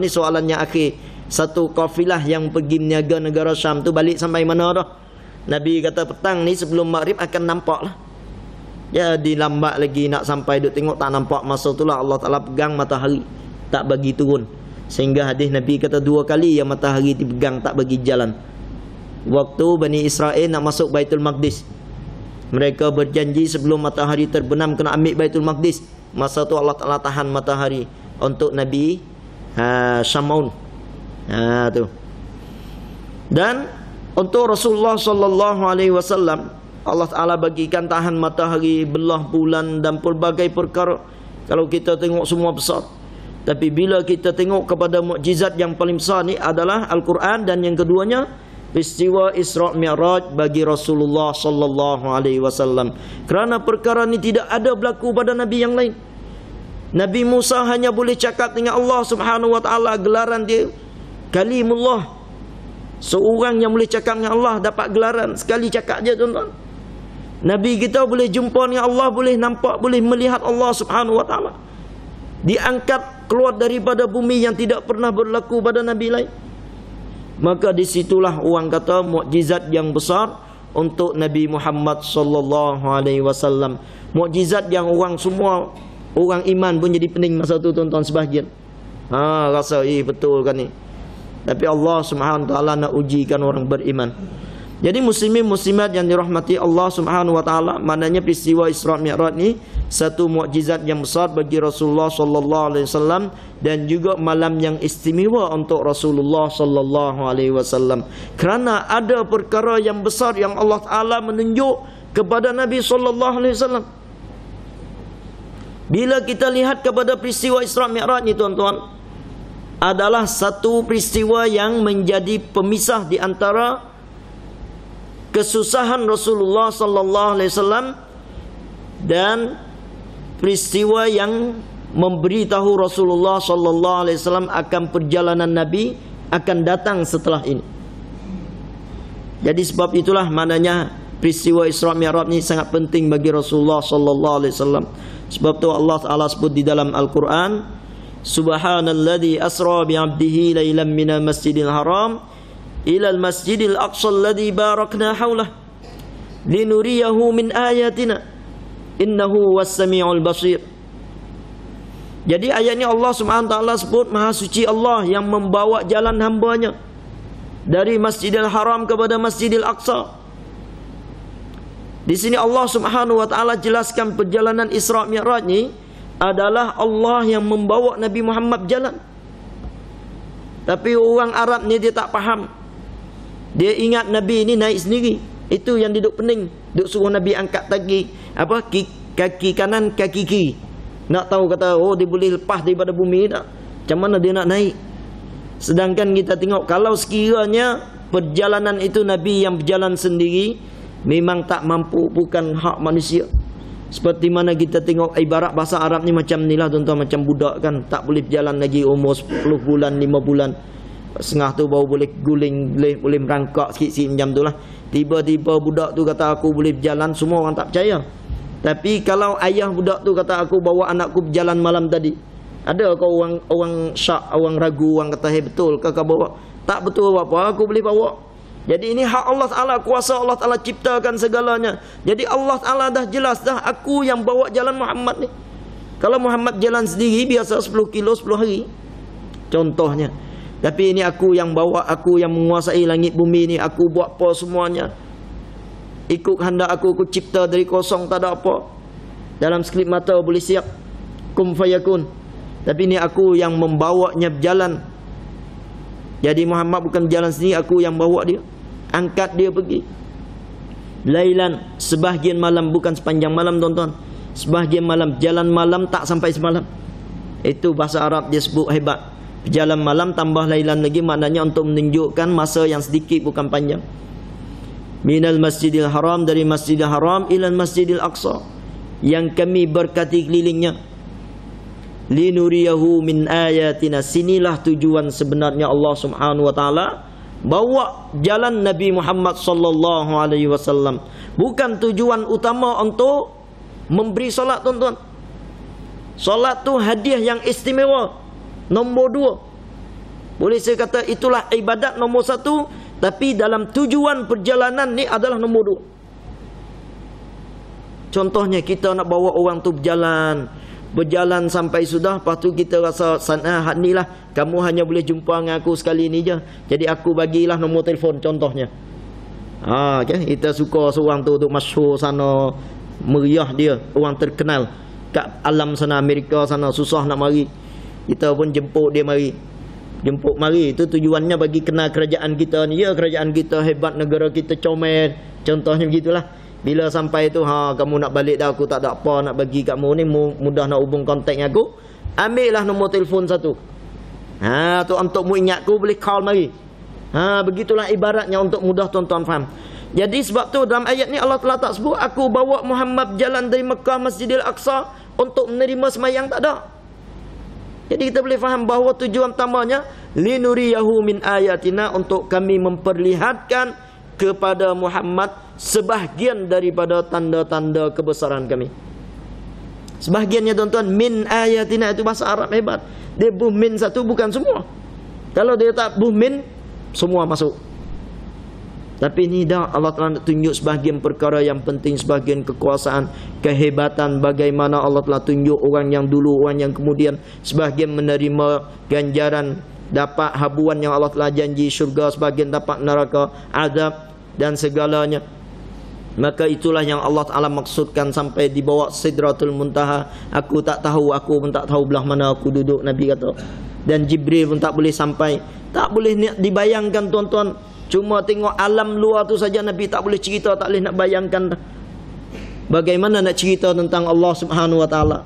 soalan yang akhir, satu kafilah yang pergi meniaga negara Syam tu balik sampai mana dah? Nabi kata petang ni sebelum maghrib akan nampak lah. Jadi lambat lagi nak sampai, duk tengok tak nampak. Masa itulah Allah Ta'ala pegang matahari, tak bagi turun. Sehingga hadis Nabi kata 2 kali yang matahari dipegang tak bagi jalan. waktu Bani Israel nak masuk Baitul Maqdis. Mereka berjanji sebelum matahari terbenam kena ambil Baitul Maqdis. Masa tu Allah Ta'ala tahan matahari untuk Nabi Syam'un. Tu. Dan untuk Rasulullah sallallahu alaihi wasallam, Allah Ta'ala bagikan tahan matahari, belah bulan dan pelbagai perkara. Kalau kita tengok semua besar. Tapi bila kita tengok kepada mukjizat yang paling besar ni adalah Al-Quran, dan yang keduanya peristiwa Isra' Mi'raj bagi Rasulullah sallallahu alaihi wasallam. Kerana perkara ni tidak ada berlaku pada nabi yang lain. Nabi Musa hanya boleh cakap dengan Allah Subhanahu wa taala, gelaran dia Kalimullah. Seorang yang boleh cakap dengan Allah dapat gelaran sekali cakap je, tuan-tuan. Nabi kita boleh jumpa dengan Allah, boleh nampak, boleh melihat Allah Subhanahu wa taala. Diangkat keluar daripada bumi yang tidak pernah berlaku pada nabi lain. Maka disitulah orang kata mukjizat yang besar untuk Nabi Muhammad sallallahu alaihi wasallam. Mukjizat yang orang semua, orang iman pun jadi pening masa tu, tuan-tuan, sebahagian. Rasa betul kan ni. Tapi Allah Subhanahu wa taala nak ujikan orang beriman. Jadi muslimin muslimat yang dirahmati Allah Subhanahu wa taala, maknanya peristiwa Isra' Mi'raj ni satu mukjizat yang besar bagi Rasulullah sallallahu alaihi wasallam, dan juga malam yang istimewa untuk Rasulullah sallallahu alaihi wasallam. Kerana ada perkara yang besar yang Allah Taala menunjuk kepada Nabi sallallahu alaihi wasallam. Bila kita lihat kepada peristiwa Isra' Mi'raj ni, tuan-tuan, adalah satu peristiwa yang menjadi pemisah di antara kesusahan Rasulullah sallallahu alaihi wasallam dan peristiwa yang memberitahu Rasulullah sallallahu alaihi wasallam akan perjalanan Nabi akan datang setelah ini. Jadi sebab itulah maknanya peristiwa Isra' Mi'raj ni sangat penting bagi Rasulullah sallallahu alaihi wasallam. Sebab tu Allah Taala sebut di dalam Al-Quran, Subhanalladzi asra bi 'abdihi lailan minal masjidil haram ilal masjidil aqsa alladzi barakna haulah linuriyahu min ayatina innahu was-sami'ul basir. Jadi ayat ni Allah Subhanahu wa taala sebut maha suci Allah yang membawa jalan hamba-Nya dari Masjidil Haram kepada Masjidil Aqsa. Di sini Allah Subhanahu wa taala jelaskan perjalanan Isra' Mi'raj ni adalah Allah yang membawa Nabi Muhammad berjalan. Tapi orang Arab ni dia tak faham. Dia ingat Nabi ni naik sendiri. Itu yang duduk pening. Duk suruh Nabi angkat kaki kanan, kaki kiri. Nak tahu kata, dia boleh lepas daripada bumi tak? Macam mana dia nak naik? Sedangkan kita tengok, kalau sekiranya perjalanan itu Nabi yang berjalan sendiri, memang tak mampu, bukan hak manusia. Seperti mana kita tengok ibarat bahasa Arab ni macam ni lah, tuan-tuan, macam budak kan. Tak boleh berjalan lagi umur 10 bulan, 5 bulan. Setengah tu baru boleh guling, boleh merangkak sikit-sikit macam tu lah. Tiba-tiba budak tu kata aku boleh berjalan, semua orang tak percaya. Tapi kalau ayah budak tu kata aku bawa anakku berjalan malam tadi, ada kau orang syak, orang ragu, orang kata betul ke kau bawa? Tak betul apa, aku boleh bawa. Jadi ini hak Allah Ta'ala, kuasa Allah Ta'ala ciptakan segalanya. Jadi Allah Ta'ala dah jelas dah, aku yang bawa jalan Muhammad ni. Kalau Muhammad jalan sendiri biasa 10 kilo 10 hari contohnya. Tapi ini aku yang bawa, aku yang menguasai langit bumi ni, aku buat apa semuanya. Ikut kehendak aku cipta dari kosong, tak ada apa. Dalam sekelip mata boleh siap. Kum fayakun. Tapi ini aku yang membawanya berjalan. Jadi Muhammad bukan berjalan sendiri, aku yang bawa dia. Angkat dia pergi. Lailan, sebahagian malam, bukan sepanjang malam, tuan-tuan. Sebahagian malam, jalan malam tak sampai semalam. Itu bahasa Arab dia sebut hebat. Jalan malam tambah lailan lagi, maknanya untuk menunjukkan masa yang sedikit, bukan panjang. Minal Masjidil Haram, dari Masjidil Haram ilal Masjidil Aqsa, yang kami berkati kelilingnya. Linuriyahu min ayatina, sinilah tujuan sebenarnya Allah Subhanahu wa taala bawa jalan Nabi Muhammad sallallahu alaihi wasallam. Bukan tujuan utama untuk memberi solat, tuan-tuan. Solat tu hadiah yang istimewa. Nombor 2. Boleh saya kata itulah ibadat nombor 1, tapi dalam tujuan perjalanan ni adalah nombor 2. Contohnya kita nak bawa orang tu berjalan sampai sudah, lepas tu kita rasa sana ni lah, kamu hanya boleh jumpa dengan aku sekali ni je, jadi aku bagilah nombor telefon contohnya. Okay? Kita suka seorang tu masyhur sana, meriah dia, orang terkenal kat alam sana Amerika sana, susah nak mari. Kita pun jemput dia mari. Jemput mari itu tujuannya bagi kenal kerajaan kita ni. Ya, kerajaan kita hebat, negara kita comel. Contohnya begitulah. Bila sampai tu, kamu nak balik dah, aku tak ada apa nak bagi kamu ni, mudah nak hubung kontak dengan aku, ambillah nombor telefon satu. Tu untuk mu ingat aku, boleh call mari. Begitulah ibaratnya untuk mudah tuan-tuan faham. Jadi sebab tu dalam ayat ni Allah telah tak sebut aku bawa Muhammad jalan dari Mekah Masjidil Aqsa untuk menerima semayang, tak ada. Jadi kita boleh faham bahawa tujuan utamanya linuriyahu min ayatina, untuk kami memperlihatkan kepada Muhammad sebahagian daripada tanda-tanda kebesaran kami. Sebahagiannya tuan-tuan, min ayatina itu bahasa Arab hebat. Dia buh min satu, bukan semua. Kalau dia tak buh min, semua masuk. Tapi ini dah Allah telah tunjuk sebahagian perkara yang penting, sebahagian kekuasaan, kehebatan, bagaimana Allah telah tunjuk orang yang dulu, orang yang kemudian, sebahagian menerima ganjaran, dapat habuan yang Allah telah janji syurga, sebahagian dapat neraka, azab dan segalanya. Maka itulah yang Allah Ta'ala maksudkan sampai dibawa Sidratul Muntaha. Aku tak tahu, aku pun tak tahu belah mana aku duduk, Nabi kata. Dan Jibril pun tak boleh sampai. Tak boleh dibayangkan tuan-tuan. Cuma tengok alam luar tu saja Nabi tak boleh cerita, tak boleh nak bayangkan. Bagaimana nak cerita tentang Allah Subhanahu Wa Ta'ala.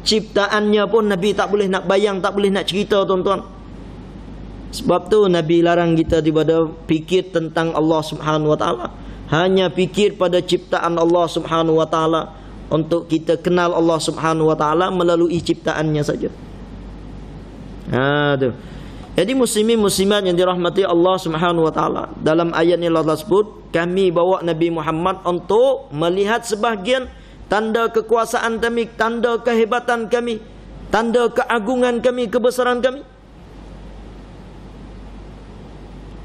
Ciptaannya pun Nabi tak boleh nak bayang, tak boleh nak cerita tuan-tuan. Sebab tu Nabi larang kita daripada fikir tentang Allah Subhanahu Wa Ta'ala. Hanya fikir pada ciptaan Allah Subhanahu Wa Ta'ala, untuk kita kenal Allah Subhanahu Wa Ta'ala melalui ciptaannya saja. Tu. Jadi muslimin muslimat yang dirahmati Allah Subhanahu Wa Ta'ala, dalam ayat ni Allah sebut kami bawa Nabi Muhammad untuk melihat sebahagian tanda kekuasaan kami, tanda kehebatan kami, tanda keagungan kami, kebesaran kami.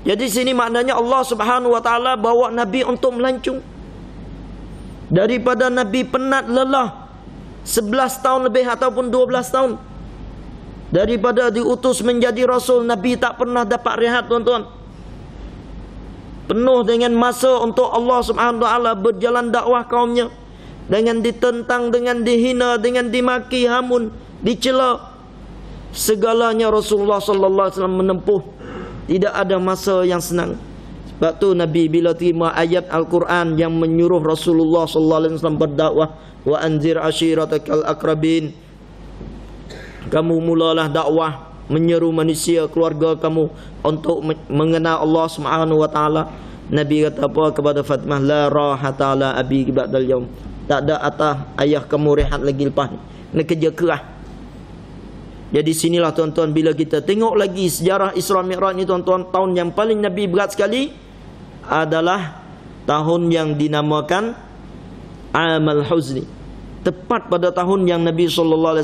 Jadi sini maknanya Allah Subhanahu Wa Ta'ala bawa Nabi untuk melancung. Daripada Nabi penat lelah 11 tahun lebih ataupun 12 tahun. Daripada diutus menjadi Rasul, Nabi tak pernah dapat rehat tuan-tuan. Penuh dengan masa untuk Allah Subhanahu Wa Ta'ala berjalan dakwah kaumnya. Dengan ditentang, dengan dihina, dengan dimaki, hamun, dicela. Segalanya Rasulullah Sallallahu Alaihi Wasallam menempuh. Tidak ada masa yang senang. Sebab tu Nabi bila terima ayat Al-Quran yang menyuruh Rasulullah sallallahu alaihi wasallam berdakwah, wa anzir ashiratakal akrabin, kamu mulalah dakwah, menyeru manusia, keluarga kamu untuk mengenal Allah Subhanahu Wa Ta'ala. Nabi kata apa kepada Fatimah, la rahata la abi ba'dal yaum, tak ada atas ayah kamu rehat lagi lepas ni, kerja keras. Jadi sinilah tuan-tuan, bila kita tengok lagi sejarah Isra Mi'raj ni tuan-tuan, tahun yang paling Nabi berat sekali adalah tahun yang dinamakan Amal Huzni. Tepat pada tahun yang Nabi SAW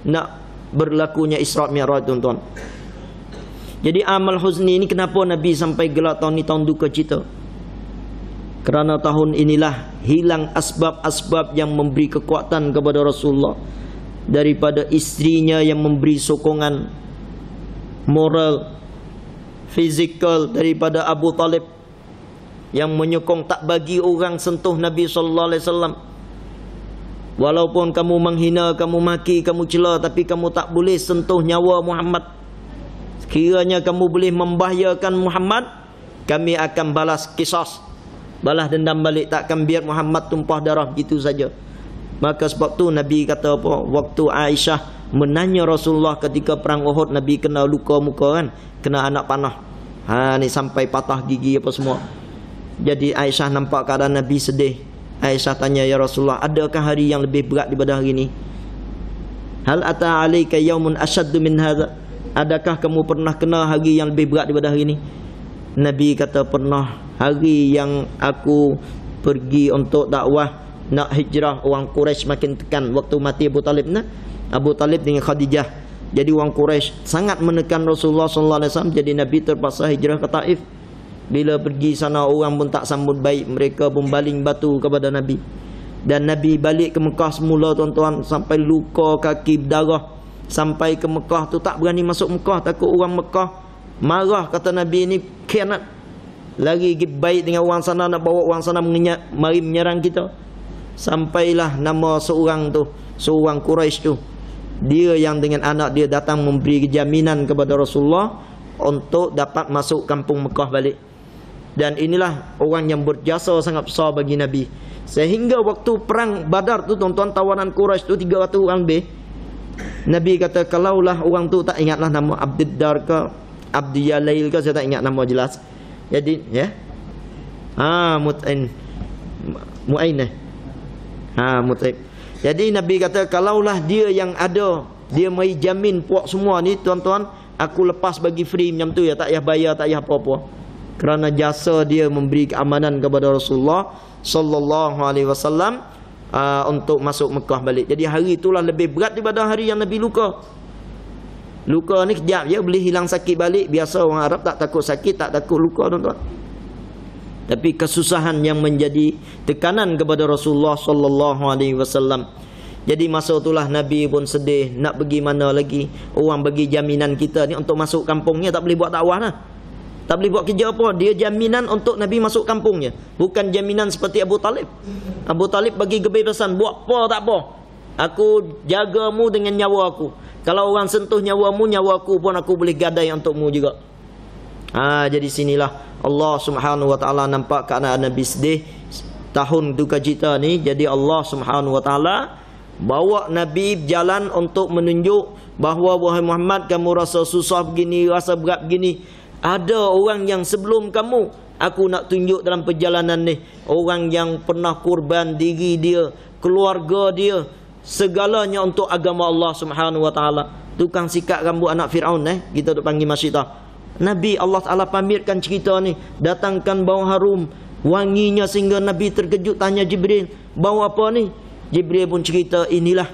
nak berlakunya Isra Mi'raj tuan-tuan. Jadi Amal Huzni ini kenapa Nabi sampai gelar tahun ni tahun duka cita? Kerana tahun inilah hilang asbab-asbab yang memberi kekuatan kepada Rasulullah. Daripada istrinya yang memberi sokongan moral, fizikal, daripada Abu Talib yang menyokong tak bagi orang sentuh Nabi sallallahu alaihi wasallam. Walaupun kamu menghina, kamu maki, kamu cela, tapi kamu tak boleh sentuh nyawa Muhammad. Sekiranya kamu boleh membahayakan Muhammad, kami akan balas qisas, balas dendam balik, takkan biar Muhammad tumpah darah gitu saja. Maka sebab tu Nabi kata apa, waktu Aisyah menanya Rasulullah ketika perang Uhud, Nabi kena luka muka kan, kena anak panah, ni sampai patah gigi apa semua. Jadi Aisyah nampak keadaan Nabi sedih. Aisyah tanya, ya Rasulullah, adakah hari yang lebih berat daripada hari ini? Hal ata alaika yaumun ashaddu min hadha, adakah kamu pernah kena hari yang lebih berat daripada hari ini? Nabi kata, pernah. Hari yang aku pergi untuk dakwah, nak hijrah, orang Quraisy makin tekan. Waktu mati Abu Talib, Abu Talib dengan Khadijah, jadi orang Quraisy sangat menekan Rasulullah SAW. Jadi Nabi terpaksa hijrah ke Taif. Bila pergi sana, orang pun tak sambut baik, mereka pun baling batu kepada Nabi. Dan Nabi balik ke Mekah semula tuan-tuan, sampai luka kaki berdarah. Sampai ke Mekah tu tak berani masuk Mekah, takut orang Mekah marah, kata Nabi ini khianat. lagi baik dengan orang sana, nak bawa orang sana mari menyerang kita. Sampailah nama seorang Quraisy tu, dia yang dengan anak dia datang memberi jaminan kepada Rasulullah untuk dapat masuk kampung Mekah balik. Dan inilah orang yang berjasa sangat besar bagi Nabi. Sehingga waktu perang Badar tu tuan-tuan, tawanan Quraisy tu 300 orang lebih. Nabi kata kalaulah orang tu, tak ingatlah nama Abdiddar ke Abdiyalail ke, saya tak ingat nama jelas. Jadi ya, Mu'ain Mut'ib. Jadi Nabi kata kalaulah dia yang ada, dia mai jamin puak semua ni tuan-tuan, aku lepas bagi free macam tu ya, tak payah bayar, tak payah apa-apa. Kerana jasa dia memberi keamanan kepada Rasulullah sallallahu alaihi wasallam untuk masuk Mekah balik. Jadi hari itulah lebih berat daripada hari yang Nabi luka. Luka ni kejap je boleh hilang sakit balik. Biasa orang Arab tak takut sakit, tak takut luka tuan-tuan. Tapi kesusahan yang menjadi tekanan kepada Rasulullah sallallahu alaihi wasallam. Jadi masa itulah Nabi pun sedih, nak pergi mana lagi. Orang bagi jaminan kita ni untuk masuk kampungnya, tak boleh buat dakwah lah. Tak boleh buat kerja apa. Dia jaminan untuk Nabi masuk kampungnya, bukan jaminan seperti Abu Talib. Abu Talib bagi kebebasan, buat apa tak apa, aku jagamu dengan nyawa aku. Kalau orang sentuh nyawamu, nyawa aku pun aku boleh gadai untukmu juga. Jadi sinilah Allah Subhanahu wa taala nampak keadaan Nabi sedih tahun duka cita ni. Jadi Allah Subhanahu wa taala bawa Nabi berjalan untuk menunjuk bahawa wahai Muhammad, kamu rasa susah begini, rasa berat begini, ada orang yang sebelum kamu aku nak tunjuk dalam perjalanan ni, orang yang pernah kurban diri dia, keluarga dia, segalanya untuk agama Allah Subhanahu wa taala. Tukang sikat rambut anak Firaun kita duk panggil Masyitah. Nabi Allah Ta'ala pamirkan cerita ni, datangkan bau harum wanginya sehingga Nabi terkejut, tanya Jibril, bau apa ni? Jibril pun cerita, inilah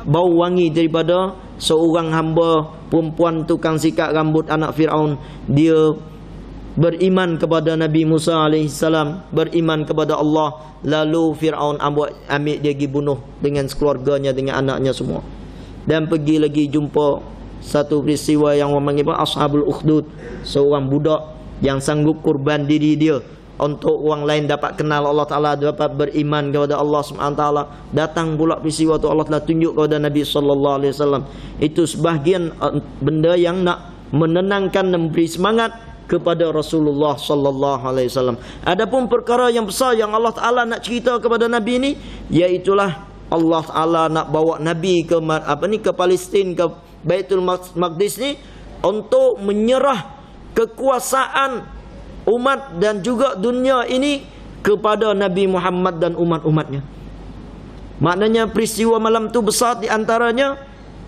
bau wangi daripada seorang hamba perempuan tukang sikat rambut anak Firaun. Dia beriman kepada Nabi Musa alaihissalam, beriman kepada Allah, lalu Firaun ambil dia pergi bunuh dengan sekeluarganya, dengan anaknya semua. Dan pergi lagi jumpa satu peristiwa yang orang panggil Ashabul Ukhdud, seorang budak yang sanggup kurban diri dia untuk orang lain dapat kenal Allah Ta'ala, dapat beriman kepada Allah SWT. Datang pula peristiwa tu, Allah telah tunjuk kepada Nabi SAW. Itu sebahagian benda yang nak menenangkan dan memberi semangat kepada Rasulullah SAW. Adapun perkara yang besar yang Allah Ta'ala nak cerita kepada Nabi ni, iaitulah Allah Ta'ala nak bawa Nabi ke ke Palestin, ke Baitul Maqdis ni, untuk menyerah kekuasaan umat dan juga dunia ini kepada Nabi Muhammad dan umat-umatnya. Maknanya peristiwa malam tu besar, di antaranya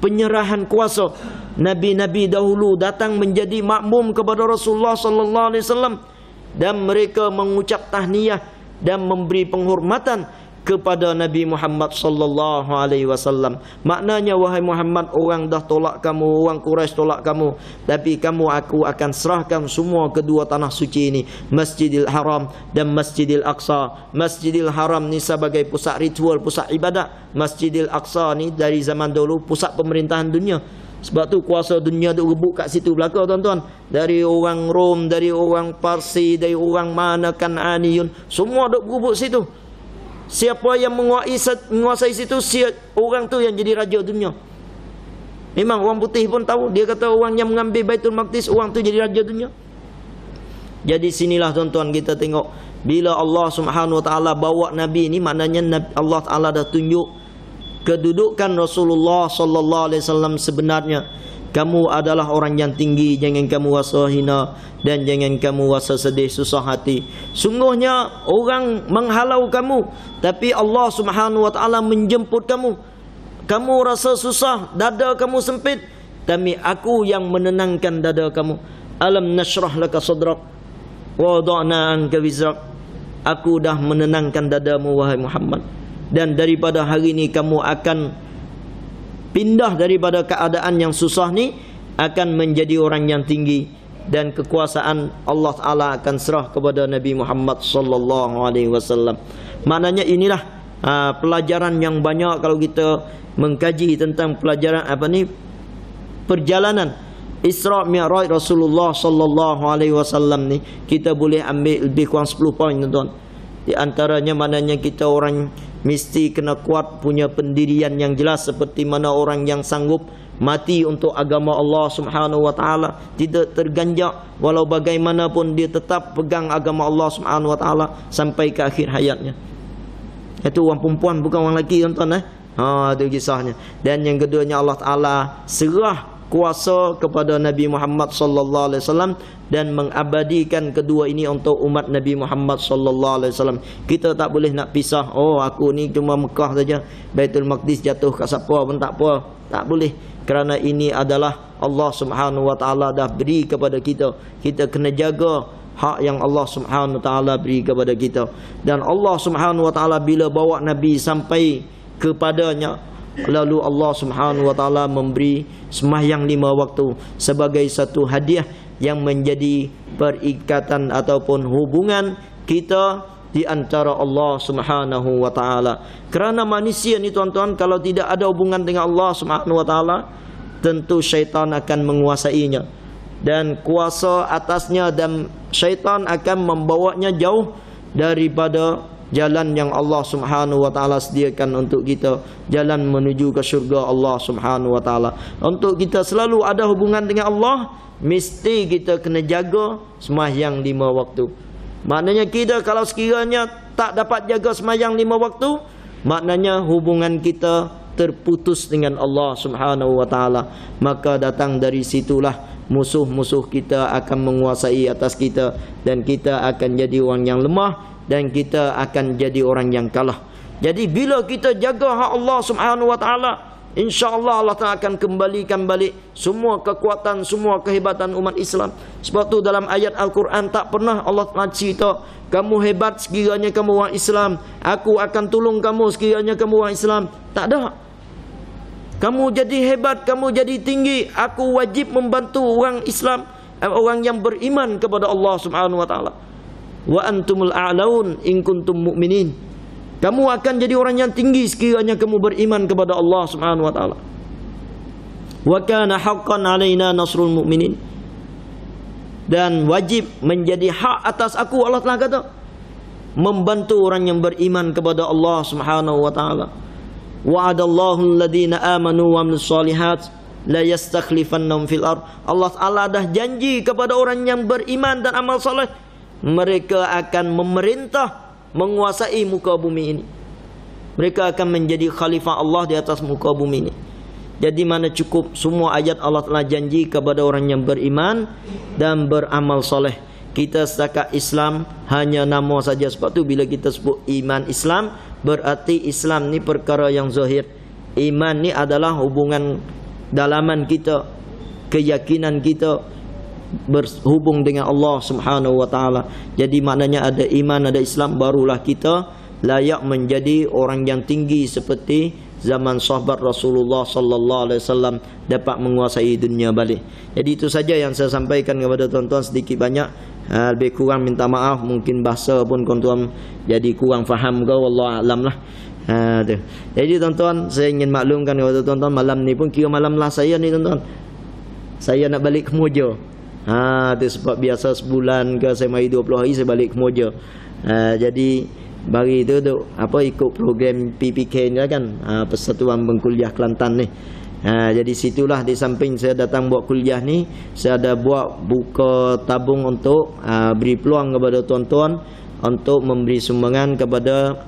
penyerahan kuasa. Nabi-nabi dahulu datang menjadi makmum kepada Rasulullah sallallahu alaihi wasallam, dan mereka mengucap tahniah dan memberi penghormatan kepada Nabi Muhammad sallallahu alaihi wasallam. Maknanya, wahai Muhammad, orang dah tolak kamu, orang Quraisy tolak kamu, tapi aku akan serahkan semua kedua tanah suci ini, Masjidil Haram dan Masjidil Aqsa. Masjidil Haram ni sebagai pusat ritual, pusat ibadat. Masjidil Aqsa ni dari zaman dulu pusat pemerintahan dunia. Sebab tu kuasa dunia duk rebut kat situ belaka tuan-tuan. Dari orang Rom, dari orang Parsi, dari orang mana Kan'aniyun, semua duk rebut situ. Siapa yang menguasai situ, orang tu yang jadi raja dunia. Memang orang putih pun tahu. Dia kata orang yang mengambil Baitul Maqdis, orang tu jadi raja dunia. Jadi sinilah tuan-tuan kita tengok, bila Allah Subhanahu Wa Taala bawa Nabi ni, maknanya Allah Taala dah tunjuk kedudukan Rasulullah sallallahu alaihi wasallam sebenarnya. Kamu adalah orang yang tinggi, jangan kamu rasa hina dan jangan kamu rasa sedih, susah hati. Sungguhnya orang menghalau kamu, tapi Allah Subhanahu wa taala menjemput kamu. Kamu rasa susah, dada kamu sempit, tapi aku yang menenangkan dada kamu. Alam nashrah laka sadrak wa wada'na anka wizrak. Aku dah menenangkan dadamu wahai Muhammad, dan daripada hari ini kamu akan pindah daripada keadaan yang susah ni, akan menjadi orang yang tinggi, dan kekuasaan Allah Ta'ala akan serah kepada Nabi Muhammad sallallahu alaihi wasallam. Maknanya inilah pelajaran yang banyak kalau kita mengkaji tentang pelajaran perjalanan. Isra Mi'raj Rasulullah sallallahu alaihi wasallam ni kita boleh ambil lebih kurang 10 poin tuan-tuan. Di antaranya maknanya kita orang mesti kena kuat punya pendirian yang jelas, seperti mana orang yang sanggup mati untuk agama Allah Subhanahu wa taala, tidak terganjak walau bagaimanapun dia tetap pegang agama Allah Subhanahu wa taala sampai ke akhir hayatnya. Itu orang perempuan bukan orang lelaki tuan-tuan itu kisahnya. Dan yang keduanya Allah Taala serah kuasa kepada Nabi Muhammad sallallahu alaihi wasallam dan mengabadikan kedua ini untuk umat Nabi Muhammad sallallahu alaihi wasallam. Kita tak boleh nak pisah, oh aku ni cuma Mekah saja, Baitul Maqdis jatuh kat siapa pun tak apa. Tak boleh, kerana ini adalah Allah Subhanahu wa taala dah beri kepada kita. Kita kena jaga hak yang Allah Subhanahu wa taala beri kepada kita. Dan Allah Subhanahu wa taala bila bawa Nabi sampai kepadanya, lalu Allah Subhanahu wa taala memberi sembahyang 5 waktu sebagai satu hadiah yang menjadi perikatan ataupun hubungan kita di antara Allah Subhanahu wa taala. Kerana manusia ni tuan-tuan, kalau tidak ada hubungan dengan Allah Subhanahu wa taala, tentu syaitan akan menguasainya dan kuasa atasnya, dan syaitan akan membawanya jauh daripada jalan yang Allah Subhanahu wa taala sediakan untuk kita, jalan menuju ke syurga Allah Subhanahu wa taala. Untuk kita selalu ada hubungan dengan Allah, mesti kita kena jaga sembahyang 5 waktu. Maknanya kita kalau sekiranya tak dapat jaga sembahyang 5 waktu, maknanya hubungan kita terputus dengan Allah Subhanahu wa taala. Maka datang dari situlah musuh-musuh kita akan menguasai atas kita, dan kita akan jadi orang yang lemah, dan kita akan jadi orang yang kalah. Jadi bila kita jaga hak Allah Subhanahu wa taala, insya-Allah Allah Taala akan kembalikan balik semua kekuatan, semua kehebatan umat Islam. Sebab tu dalam ayat Al-Quran tak pernah Allah Taala cerita kamu hebat sekiranya kamu orang Islam, aku akan tolong kamu sekiranya kamu orang Islam. Tak ada. Kamu jadi hebat, kamu jadi tinggi, aku wajib membantu orang Islam, orang yang beriman kepada Allah Subhanahu wa taala. Wa antumul a'laun in kuntum mu'minin. Kamu akan jadi orang yang tinggi sekiranya kamu beriman kepada Allah Subhanahu wa taala. Wa kana haqqan 'alaina nasrul mu'minin. Dan wajib menjadi hak atas aku, Allah Taala kata, membantu orang yang beriman kepada Allah Subhanahu wa taala. Wa'adallahu alladhina amanu wa amilus solihat la yastakhlifannahum fil ard. Allah Taala dah janji kepada orang yang beriman dan amal soleh, mereka akan memerintah, menguasai muka bumi ini. Mereka akan menjadi khalifah Allah di atas muka bumi ini. Jadi mana cukup semua ayat Allah telah janji kepada orang yang beriman dan beramal soleh. Kita setakat Islam hanya nama saja. Sebab tu bila kita sebut iman Islam, berarti Islam ni perkara yang zahir. Iman ni adalah hubungan dalaman kita, keyakinan kita berhubung dengan Allah Subhanahu wa taala. Jadi maknanya ada iman, ada Islam, barulah kita layak menjadi orang yang tinggi seperti zaman sahabat Rasulullah sallallahu alaihi wasallam, dapat menguasai dunia balik. Jadi itu saja yang saya sampaikan kepada tuan-tuan, sedikit banyak lebih kurang minta maaf, mungkin bahasa pun tuan-tuan jadi kurang faham ke, wallahu alam lah. Jadi tuan-tuan, saya ingin maklumkan kepada tuan-tuan, malam ni pun kira malam lah saya ni tuan-tuan. Saya nak balik ke Moja. Itu sebab biasa sebulan ke saya mari 20 hari saya balik ke Moja. Jadi bagi itu ikut program PPK ni kan, Persatuan Pengkuliah Kelantan ni. Jadi situlah di samping saya datang buat kuliah ni, saya ada buat buka tabung untuk beri peluang kepada tuan-tuan untuk memberi sumbangan kepada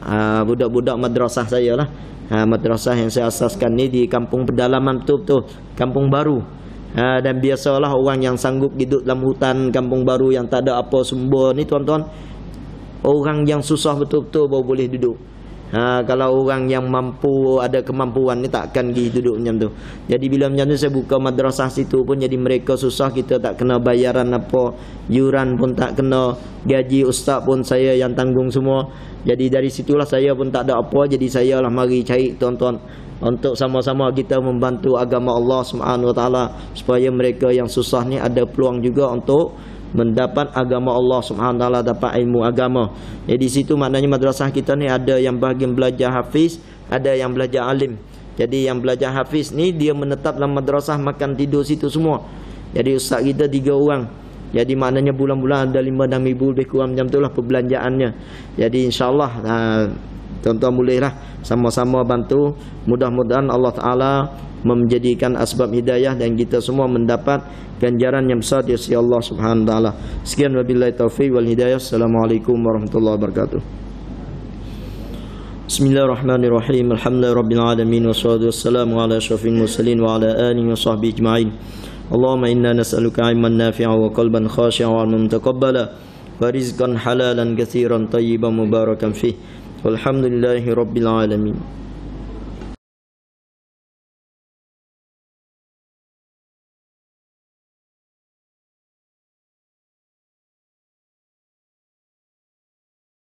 budak-budak madrasah saya lah. Madrasah yang saya asaskan ni di kampung pedalaman betul-betul, kampung baru. Dan biasalah orang yang sanggup hidup dalam hutan kampung baru yang tak ada apa sumber ni tuan-tuan, orang yang susah betul-betul baru boleh duduk. Kalau orang yang mampu, ada kemampuan ni takkan pergi duduk macam tu. Jadi bila macam tu saya buka madrasah situ pun jadi mereka susah, kita tak kena bayaran apa, yuran pun tak kena, gaji ustaz pun saya yang tanggung semua. Jadi dari situlah saya pun tak ada apa, jadi saya lah mari cari tuan-tuan untuk sama-sama kita membantu agama Allah Subhanahu wa taala, supaya mereka yang susah ni ada peluang juga untuk mendapat agama Allah Subhanahu wa taala, dapat ilmu agama. Jadi di situ maknanya madrasah kita ni ada yang bahagian belajar hafiz, ada yang belajar alim. Jadi yang belajar hafiz ni dia menetap dalam madrasah, makan tidur situ semua. Jadi ustaz kita 3 orang. Jadi maknanya bulan-bulan ada 5-6 ribu lebih kurang macam itulah perbelanjaannya. Jadi insya-Allah tuan-tuan bolehlah sama-sama bantu. Mudah-mudahan Allah Taala menjadikan asbab hidayah dan kita semua mendapat ganjaran yang besar di sisi Allah Subhanahu wa taala. Sekian wabillahi taufiq wal hidayah. Assalamualaikum warahmatullahi wabarakatuh. Bismillahirrahmanirrahim. Alhamdulillahirabbil alamin wassalatu wassalamu ala asyrafil mursalin wa ala alihi washabbihi ajmain. Allahumma inna nas'aluka ilman nafi'an wa qalban khashi'an wa 'ilman mutaqabbala wa rizqan halalan katsiran tayyiban mubarakan fih. Walhamdulillahirabbil alamin.